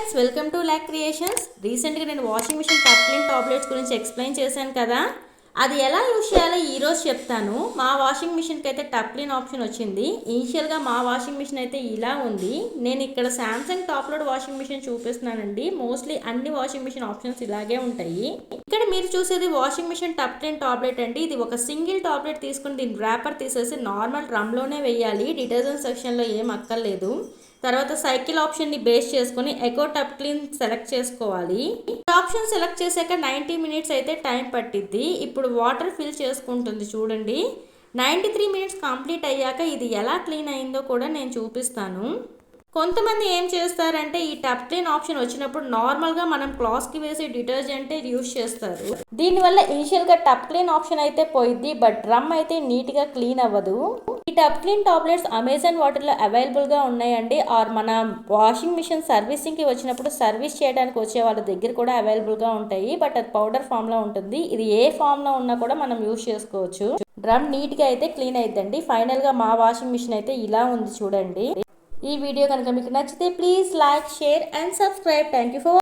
Friends, welcome to lakh creations. రీసెంట్గా నేను washing machine tub clean tablets గురించి ఎక్స్ప్లెయిన్ చేశాను కదా, అది ఎలా యూజ్ చేయాలో ఈరోజు చెప్తాను. మా వాషింగ్ మిషన్కి అయితే టప్ క్లీన్ ఆప్షన్ వచ్చింది. ఇనిషియల్గా మా వాషింగ్ మిషన్ అయితే ఇలా ఉంది. నేను ఇక్కడ Samsung top load washing machine చూపిస్తున్నానండి. మోస్ట్లీ అన్ని వాషింగ్ మిషన్ ఆప్షన్స్ ఇలాగే ఉంటాయి. ఇక్కడ మీరు చూసేది washing machine tub clean tablet అండి. ఇది ఒక సింగిల్ టాబ్లెట్ తీసుకుని దీని ర్యాపర్ తీసేసి నార్మల్ డ్రమ్లోనే వేయాలి. డిటర్జెంట్ సెక్షన్లో ఏం అక్కర్లేదు. తర్వాత సైకిల్ ఆప్షన్ని బేస్ చేసుకుని ఎకో టప్ క్లీన్ సెలెక్ట్ చేసుకోవాలి. ఆప్షన్ సెలెక్ట్ చేశాక 90 మినిట్స్ అయితే టైం పట్టిద్ది. ఇప్పుడు వాటర్ ఫిల్ చేసుకుంటుంది చూడండి. 93 మినిట్స్ కంప్లీట్ అయ్యాక ఇది ఎలా క్లీన్ అయిందో కూడా నేను చూపిస్తాను. కొంతమంది ఏం చేస్తారంటే ఈ టప్ క్లీన్ ఆప్షన్ వచ్చినప్పుడు నార్మల్గా మనం క్లాత్స్కి వేసే డిటర్జెంటే యూజ్ చేస్తారు. దీనివల్ల ఇనిషియల్గా టప్ క్లీన్ ఆప్షన్ అయితే పోయిద్ది, బట్ డ్రమ్ అయితే నీట్గా క్లీన్ అవ్వదు. ఈ టప్ క్లీన్ టాబ్లెట్స్ అమెజాన్ వాటర్లో అవైలబుల్గా ఉన్నాయండి. ఆర్ మన వాషింగ్ మిషన్ సర్వీసింగ్కి వచ్చినప్పుడు సర్వీస్ చేయడానికి వచ్చే వాళ్ళ దగ్గర కూడా అవైలబుల్గా ఉంటాయి. బట్ అది పౌడర్ ఫామ్లో ఉంటుంది. ఇది ఏ ఫామ్లో ఉన్నా కూడా మనం యూజ్ చేసుకోవచ్చు. డ్రమ్ నీట్గా అయితే క్లీన్ అయిద్దండి. ఫైనల్గా మా వాషింగ్ మిషన్ అయితే ఇలా ఉంది చూడండి. ఈ వీడియో కనుక మీకు నచ్చితే please like, share and subscribe. Thank you for